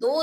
2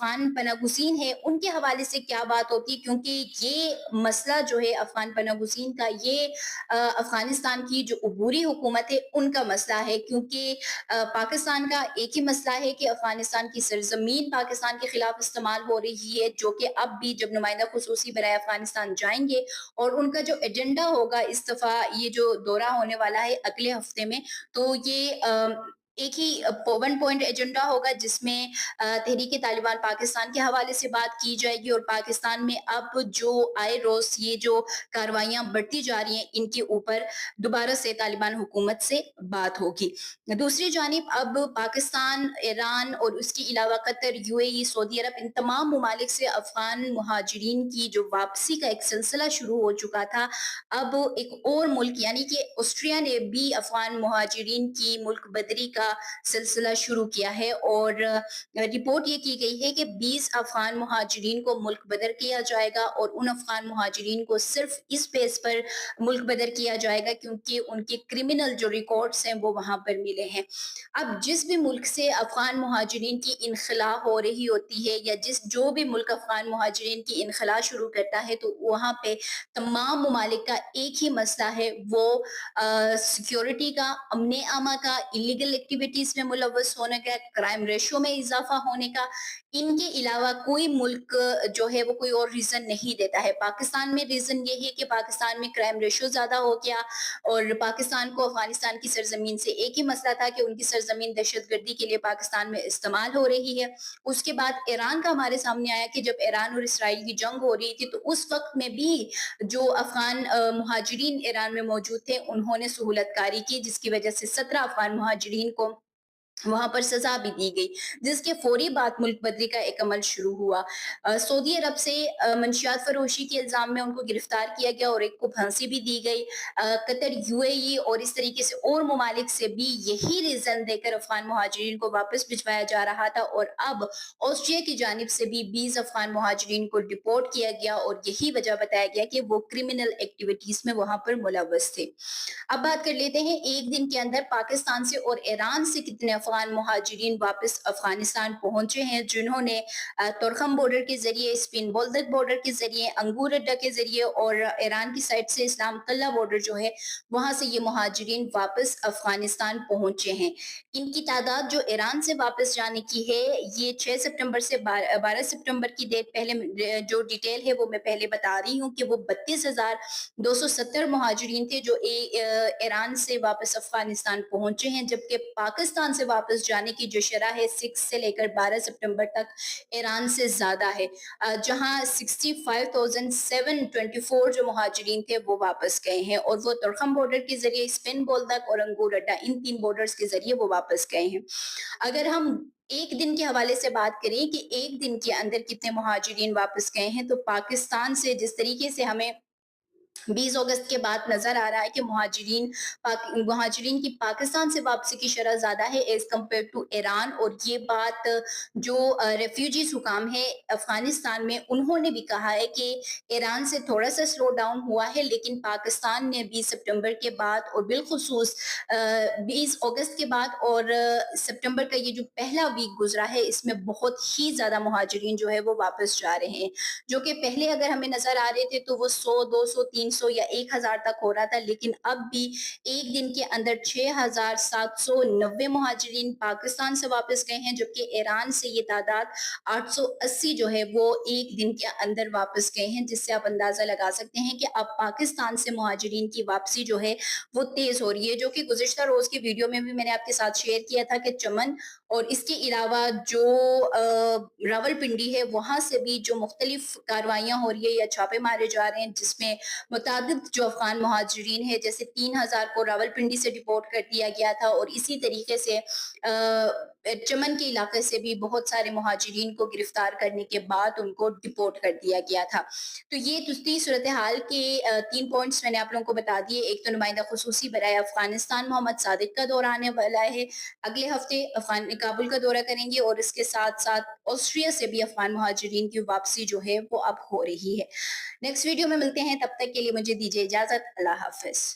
افغان پناہ گزین ہے ان کے حوالے سے کیا بات ہوتی ہے، کیونکہ یہ مسئلہ جو ہے افغان پناہ گزین کا، یہ افغانستان کی جو عبوری حکومت ہے ان کا مسئلہ ہے، کیونکہ پاکستان کا ایک ہی مسئلہ ہے کہ افغانستان کی سرزمین پاکستان کے خلاف استعمال ہو رہی ہے، جو کہ اب بھی جب نمائندہ خصوصی برائے افغانستان جائیں گے اور ان کا جو ایجنڈا ہوگا اس دفعہ، یہ جو دورہ ہونے والا ہے اگلے ہفتے میں، تو یہ ایک ہی 1 پوائنٹ ایجنڈا ہوگا جس میں تحریک طالبان پاکستان کے حوالے سے بات کی جائے گی، اور پاکستان میں اب جو آئے روز یہ جو کاروائیاں بڑھتی جا رہی ہیں ان کے اوپر دوبارہ سے طالبان حکومت سے بات ہوگی۔ دوسری جانب اب پاکستان، ایران اور اس کے علاوہ قطر، یو اے ای، سعودی عرب، ان تمام ممالک سے افغان مہاجرین کی جو واپسی کا ایک سلسلہ شروع ہو چکا تھا، اب ایک اور ملک یعنی کہ آسٹریا نے بھی افغان مہاجرین کی ملک بدری کا سلسلہ شروع کیا ہے، اور رپورٹ یہ کی گئی ہے کہ 20 افغان مہاجرین کو ملک بدر کیا جائے گا، اور ان افغان مہاجرین کو صرف اس بیس پر ملک بدر کیا جائے گا کیونکہ ان کے کرمنل جو ریکارڈز ہیں وہ وہاں پر ملے ہیں۔ اب جس بھی ملک سے افغان مہاجرین کی انخلاء ہو رہی ہوتی ہے، یا جو بھی ملک افغان مہاجرین کی انخلاء شروع کرتا ہے، تو وہاں پہ تمام ممالک کا ایک ہی مسئلہ ہے، وہ سیکیورٹی کا، امن عامہ کا، انلیگل ایکٹیویٹیز میں ملوث ہونے کا، کرائم ریشو میں اضافہ ہونے کا۔ ان کے علاوہ کوئی ملک جو ہے وہ کوئی اور ریزن نہیں دیتا ہے۔ پاکستان میں ریزن یہ ہے کہ پاکستان میں کرائم ریشو زیادہ ہو گیا، اور پاکستان کو افغانستان کی سرزمین سے ایک ہی مسئلہ تھا کہ ان کی سرزمین دہشت گردی کے لیے پاکستان میں استعمال ہو رہی ہے۔ اس کے بعد ایران کا ہمارے سامنے آیا کہ جب ایران اور اسرائیل کی جنگ ہو رہی تھی تو اس وقت میں بھی جو افغان مہاجرین ایران میں موجود تھے انہوں نے سہولت کاری کی، جس کی وجہ سے 17 افغان مہاجرین کو وہاں پر سزا بھی دی گئی، جس کے فوری بعد ملک بدری کا ایک عمل شروع ہوا۔ سعودی عرب سے منشیات فروشی کے الزام میں ان کو گرفتار کیا گیا اور ایک کو پھانسی بھی دی گئی۔ قطر، یو اے ای اور اس طریقے سے اور ممالک سے بھی یہی ریزن دے کر افغان مہاجرین کو واپس بھجوایا جا رہا تھا، اور اب آسٹریا کی جانب سے بھی 20 افغان مہاجرین کو ڈپورٹ کیا گیا، اور یہی وجہ بتایا گیا کہ وہ کرمنل ایکٹیویٹیز میں وہاں پر ملوث تھے۔ اب بات کر لیتے ہیں ایک دن کے اندر پاکستان سے اور ایران سے کتنے افغان مہاجرین واپس افغانستان پہنچے ہیں، جنہوں نے تورخم بارڈر کے ذریعے، اسپین بولدک بارڈر کے ذریعے، انگور اڈا کے ذریعے، اور ایران کی سائڈ سے اسلام قلعہ بارڈر جو ہے وہاں سے یہ مہاجرین واپس افغانستان پہنچے ہیں۔ ان کی تعداد جو ایران سے واپس جانے کی ہے، یہ 6 سپٹمبر سے 12 سپٹمبر کی ڈیٹ، پہلے جو ڈیٹیل ہے وہ میں پہلے بتا رہی ہوں کہ وہ 32,270 مہاجرین تھے جو ایران سے واپس افغانستان پہنچے ہیں، جبکہ پاکستان سے واپس جانے کی جو شرح ہے 6 سے لے کر 12 سپٹمبر تک ایران سے زیادہ ہے، جہاں 65,724 جو مہاجرین تھے وہ واپس گئے ہیں، اور وہ تورخم بارڈر کے ذریعے، اسپین بولدک اور انگور اڈا، ان 3 بارڈرز کے ذریعے وہ واپس گئے ہیں۔ اگر ہم ایک دن کے حوالے سے بات کریں کہ ایک دن کے اندر کتنے مہاجرین واپس گئے ہیں، تو پاکستان سے جس طریقے سے ہمیں 20 اگست کے بعد نظر آ رہا ہے کہ مہاجرین کی پاکستان سے واپسی کی شرح زیادہ ہے ایز کمپیئر ٹو ایران، اور یہ بات جو ریفیوجیز حکام ہے افغانستان میں انہوں نے بھی کہا ہے کہ ایران سے تھوڑا سا سلو ڈاؤن ہوا ہے، لیکن پاکستان نے 20 سپٹمبر کے بعد اور بالخصوص 20 اگست کے بعد اور سپٹمبر کا یہ جو پہلا ویک گزرا ہے، اس میں بہت ہی زیادہ مہاجرین جو ہے وہ واپس جا رہے ہیں، جو کہ پہلے اگر ہمیں نظر آ رہے تھے تو وہ 100، 200، 300 یا 1000 تک ہو رہا تھا، لیکن اب بھی ایک دن کے اندر 6,790 مہاجرین پاکستان سے واپس گئے ہیں، جبکہ ایران سے یہ تعداد 880 جو ہے وہ ایک دن کے اندر واپس گئے ہیں، جس سے آپ اندازہ لگا سکتے ہیں کہ اب پاکستان سے مہاجرین کی واپسی جو ہے وہ تیز ہو رہی ہے، جو کہ گزشتہ روز کی ویڈیو میں بھی میں نے آپ کے ساتھ شیئر کیا تھا کہ چمن اور اس کے علاوہ جو راول پنڈی ہے وہاں سے بھی جو مختلف کاروائیاں ہو رہی ہے یا چھاپے مارے جا رہے ہیں، جس میں متعدد جو افغان مہاجرین ہیں، جیسے 3000 کو راول پنڈی سے ڈپورٹ کر دیا گیا تھا، اور اسی طریقے سے چمن کے علاقے سے بھی بہت سارے مہاجرین کو گرفتار کرنے کے بعد ان کو ڈپورٹ کر دیا گیا تھا۔ تو یہ تھی صورتحال کے 3 پوائنٹس میں نے آپ لوگوں کو بتا دیے۔ ایک تو نمائندہ خصوصی برائے افغانستان محمد صادق کا دورہ آنے والا ہے، اگلے ہفتے کابل کا دورہ کریں گے، اور اس کے ساتھ ساتھ آسٹریا سے بھی افغان مہاجرین کی واپسی جو ہے وہ اب ہو رہی ہے۔ نیکسٹ ویڈیو میں ملتے ہیں، تب تک کے لیے مجھے دیجیے اجازت، اللہ حافظ۔